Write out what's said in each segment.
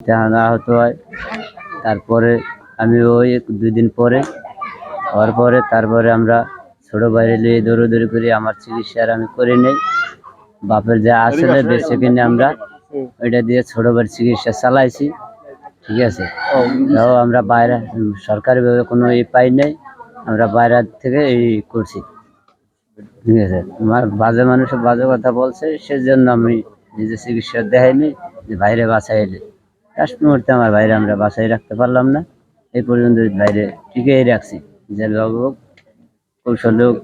আহত হয়। তারপরে আমি ওই 2 দিন পরে হওয়ার পরে তারপরে আমরা ছোট ভাইরে নিয়ে দৌড়াদৌড়ি করি, আমার চিকিৎসা আর আমি করে নেই। বাপের যা আসলে বেঁচে কিনে আমরা ওইটা দিয়ে ছোট ভাইয়ের চিকিৎসা চালাইছি, ঠিক আছে। তাও আমরা বাইরে সরকারিভাবে কোনো পাই নাই, আমরা বাইরে থেকে এই করছি, ঠিক আছে। আমার বাজে মানুষে বাজে কথা বলছে, সেজন্য আমি নিজে চিকিৎসা দেখাইনি যে বাইরে বাঁচাই এলে। লাস্ট মুহূর্তে আমার বাইরে আমরা বাঁচাই রাখতে পারলাম না, এই পর্যন্ত বাইরে টিকেই রাখছি, যেভাবে হোক কৌশলে হোক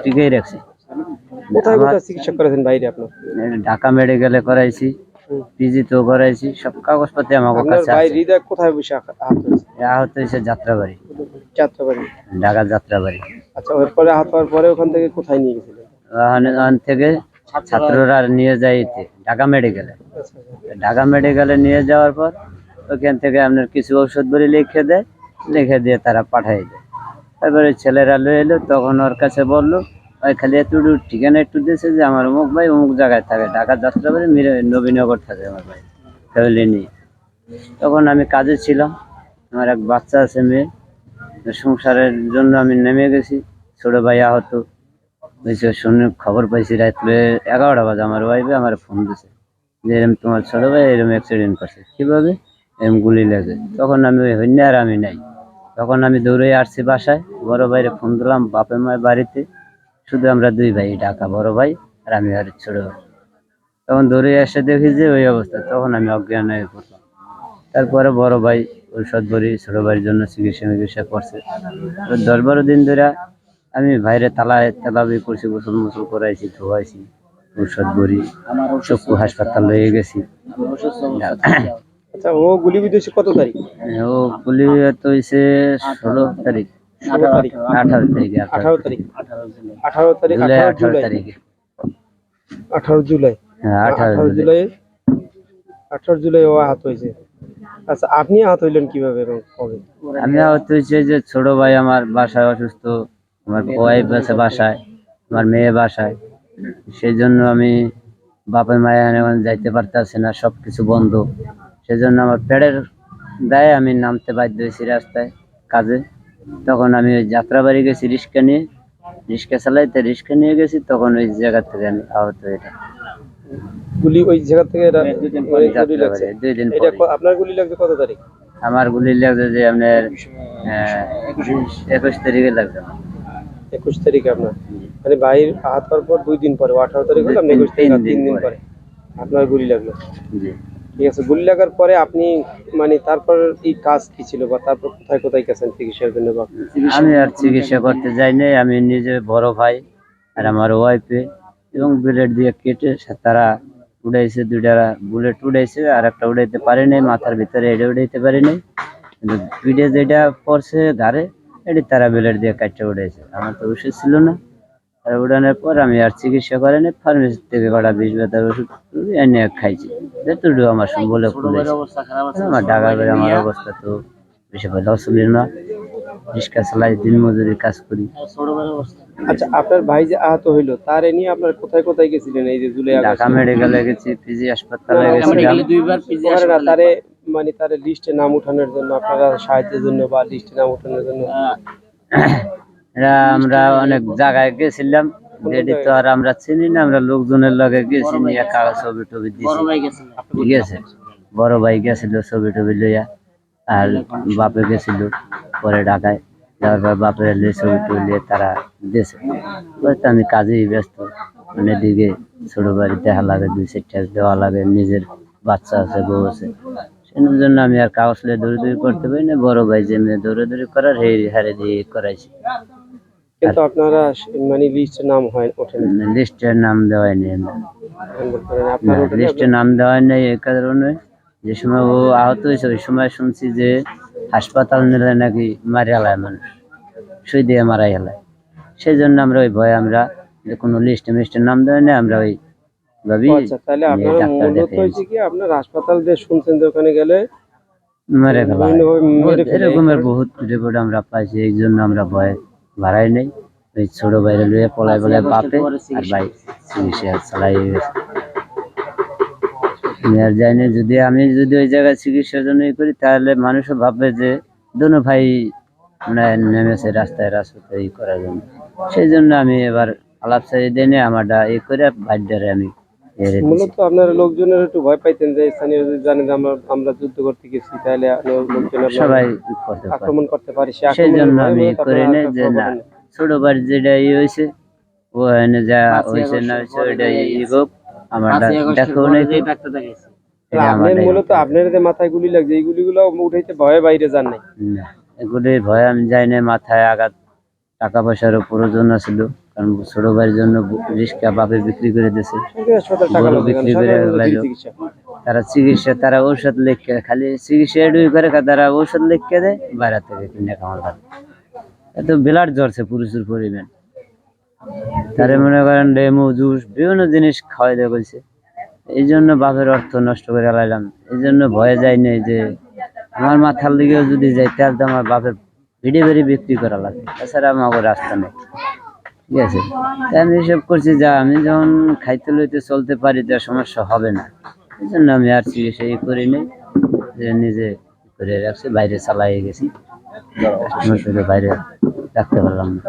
টিকেই রাখছি। চিকিৎসা করেছেন বাইরে আপনার? ঢাকা মেডিকেলে করাইছি, পিজিতেও করাইছি, সব কাগজপত্র আমার কাছে আছে। কোথায় বসে আহত হয়েছে যাত্রাবাড়ি, যাত্রাবাড়ি, ঢাকা যাত্রাবাড়ি। আচ্ছা, এরপরে আহত হওয়ার পরে ওখান থেকে কোথায় নিয়ে গেছিলেন? ওখান থেকে ছাত্ররা নিয়ে যায় ঢাকা মেডিকেলে। ঢাকা মেডিকেলে নিয়ে যাওয়ার পর ওখান থেকে আপনার কিছু ঔষধ বড়ি লিখে দেয়, লিখে দিয়ে তারা পাঠিয়ে দেয়। তারপরে ছেলেরা লয়ে এলো, তখন ওর কাছে বললো ওই খালি একটু ঠিকানা একটু দিয়েছে যে আমার অমুক ভাই অমুক জায়গায় থাকে, ঢাকা যাত্রাবাড়ি নবীনগর থাকে আমার ভাই, ফ্যামিলি নিয়ে। তখন আমি কাজে ছিলাম, আমার এক বাচ্চা আছে, মেয়ে, সংসারের জন্য আমি নেমে গেছি। ছোট ভাই আহত হয়েছে শুনে খবর পাইছি রাত্রে 11টা বাজে আমার ওয়াইফে আমার ফোন দিছে যে এরকম তোমার ছোট ভাই এরকম অ্যাক্সিডেন্ট করছে। কীভাবে? এরকম গুলি লেগে। তখন আমি ওই হইনি আর আমি নাই, তখন আমি দৌড়ে আসছি বাসায়, বড় ভাইরে ফোন দিলাম, বাপে মায়ের বাড়িতে শুধু আমরা 2 ভাই ঢাকা, বড় ভাই আর আমি আর ছোট ভাই। তখন দৌড়ে এসে দেখি যে ওই অবস্থা, তখন আমি অজ্ঞান হয়ে পড়লাম। তারপরে বড় ভাই ঔষধ বড়ি ছোট ভাইয়ের জন্য চিকিৎসা করছে। 10-12 দিন ধরে আমি ভাইরে তালাবি করছি, গোসল মোসল করাইছি, ধোয়াইছি, ঔষধ বড়ি চক্ষু হাসপাতাল লয়ে গেছি। আচ্ছা, ও গুলিবিদ্ধ হয়েছে কত তারিখ? ও গুলি তো হয়েছে 16 তারিখ, 18 তারিখে, 18 তারিখ, 18 তারিখ, জুলাই 18 তারিখে, 18 জুলাই। হ্যাঁ 18 জুলাই, 18 জুলাই ও আহত হয়েছে। আচ্ছা, আপনি আহত হইলেন কিভাবে এবং কবে? আমি আহত হয়েছে যে ছোট ভাই আমার বাসায় অসুস্থ, আমার ওয়াইফ আছে বাসায়, আমার মেয়ে বাসায়, সেই জন্য আমি বাপের মায়ের এখন যাইতে পারতেছে না, সব কিছু বন্ধ। সেজন্য আমার পেটের দায়ে আমি নামতে বাধ্য হয়েছি রাস্তায় কাজে। তখন আমি ওই যাত্রাবাড়ি গেছি রিক্সা নিয়ে, রিক্সা চালাইতে রিক্সা নিয়ে গেছি, তখন ওই জায়গা থেকে আমি আহত এটা গুলি ওই জায়গা থেকে দুই দিন পরে। আপনার গুলি লাগছে কত তারিখ? আমার গুলি লাগছে যে আপনার 21 তারিখে লাগছে। 21 তারিখে আপনার, মানে ভাইয়ের আহত হওয়ার পর 2 দিন পরে, 18 তারিখ হলো, 21 তারিখ, 3 দিন পরে আপনার গুলি লাগলো। ঠিক আছে, গুলি লাগার পরে আপনি মানে তারপর এই কাজ কি ছিল, বা তারপর কোথায় কোথায় গেছেন চিকিৎসার জন্য? আমি আর চিকিৎসা করতে যাই নাই, আমি নিজে বড় ভাই আর আমার ওয়াইফে এবং বুলেট দিয়ে কেটে তারা উড়াইছে, 2টা বুলেট উড়াইছে, আর একটা উড়াইতে পারে নাই, মাথার ভিতরে এটা উড়াইতে পারে নাই, কিন্তু পিঠে যেটা পড়ছে ঘাড়ে এটি তারা বুলেট দিয়ে কাটতে উড়াইছে। আমার তো ওষুধ ছিল না, আর উড়ানোর পর আমি আর চিকিৎসা করিনি, ফার্মেসি থেকে কটা 20 ব্যথার ওষুধ এনে খাইছি, যেটুকু আমার বলে খুলেছে। আমার ঢাকা করে আমার অবস্থা তো বেশি ভালো ছিল না, রিক্সা চালাই, দিন মজুরি কাজ করি। আচ্ছা, আপনার ভাই যে আহত হইলো তার এ নিয়ে আপনার কোথায় কোথায় গেছিলেন? এই যে জুলাই ঢাকা মেডিকেলে গেছি, পিজি হাসপাতালে গেছিলাম, তারে মানে তার লিস্টে নাম উঠানোর জন্য, আপনারা সাহায্যের জন্য বা লিস্টে নাম উঠানোর জন্য এরা আমরা অনেক জায়গায় গেছিলাম, যেটি তো আর আমরা চিনি না, আমরা লোকজনের লগে গেছি, নিয়ে কাগজ ছবি টবি দিয়েছি, ঠিক আছে। বড় ভাই গেছিল ছবি টবি লইয়া, আর বাপে গেছিল পরে ঢাকায় যাওয়ার পর বাপের ছবি টবি লিয়ে তারা দিয়েছে। আমি কাজেই ব্যস্ত, মানে দিকে ছোট বাড়ি দেখা লাগে, 2-4টা দেওয়া লাগে, নিজের বাচ্চা আছে, বউ আছে, সেই জন্য আমি আর কাগজ লিয়ে দৌড়াদৌড়ি করতে পারি না। বড় ভাই যে মেয়ে দৌড়াদৌড়ি করার হারে দিয়ে করাইছি। কিন্তু আপনারা মানে লিস্টে নাম হয় ওঠে না? লিস্টের নাম দেওয়াই নেই, লিস্টে নাম দেওয়াই নেই এই কারণে, যে সময় ও আহত হয়েছে ওই সময় শুনছি যে হাসপাতাল নিলে নাকি মারি হেলায়, মানুষ সুই দিয়ে মারাই হেলায়। সেই জন্য আমরা ওই ভয়ে আমরা যে কোনো লিস্টে মিস্টের নাম দেওয়া নেই, আমরা ওই ভাবি। তাহলে আপনারা মূলত হয়েছে কি, আপনার হাসপাতাল যে শুনছেন যে ওখানে গেলে মেরে ফেলা, এরকমের বহুত রিপোর্ট আমরা পাইছি, এই জন্য আমরা ভয় বাড়াই নেই। ওই ছোট বাইরে লুয়ে পলাই বাপে আর ভাই চিকিৎসা চালাই গেছে। আমি আর যাইনি। যদি ওই জায়গায় চিকিৎসার জন্য করি তাহলে মানুষও ভাববে যে দোনো ভাই মানে নেমেছে রাস্তায় করার জন্য। সেই জন্য আমি এবার আলাপ সারি দিয়ে আমারটা করে ভাইডারে আমি ছেড়ে দিছি। মূলত আপনার লোকজনের একটু ভয় পাইতেন যে স্থানীয় যদি জানে যে আমরা যুদ্ধ করতে গেছি তাহলে লোকজন সবাই করতে পারে, আক্রমণ করতে পারে। সেই জন্য আমি করে নেই যে না, ছোট বাড়ি যেটা হয়েছে ও এনে যা হয়েছে না হয়েছে ওইটা হোক, আমার দেখো নাই আপনার মূলত আপনার যে মাথায় গুলি লাগছে এই গুলিগুলো উঠাইতে ভয়ে বাইরে যান নাই? না, এগুলির ভয়ে আমি যাই না। মাথায় আঘাত, টাকা পয়সারও প্রয়োজন ছিল, কারণ ছোট ভাইয়ের জন্য রিক্সা বাপে বিক্রি করে দিয়েছে, গরু বিক্রি করে লাইলো। তারা চিকিৎসা, তারা ঔষধ লিখে, খালি চিকিৎসা এডুই করে, তারা ঔষধ লিখে দেয়, বাইরে থেকে কিনে খাওয়া লাগে। এত বিলাট জ্বরছে প্রচুর পরিমাণ। তারে মনে করেন লেমু জুস বিভিন্ন জিনিস খাওয়াই দেওয়া বলছে। এই জন্য বাপের অর্থ নষ্ট করে লাইলাম। এই জন্য ভয়ে যাইনি যে আমার মাথার দিকেও যদি যাই তাহলে তো আমার বাপের ভিড়ে বেড়ে বিক্রি করা লাগে, তাছাড়া আমার রাস্তা নেই। ঠিক আছে, তাই আমি হিসেব করছি যা আমি যখন খাইতে লইতে চলতে পারি তা সমস্যা হবে না। এই জন্য আমি আর চিকিৎসা করি নি, যে নিজে করে রাখছি, বাইরে চালাই গেছি, বাইরে রাখতে পারলাম না।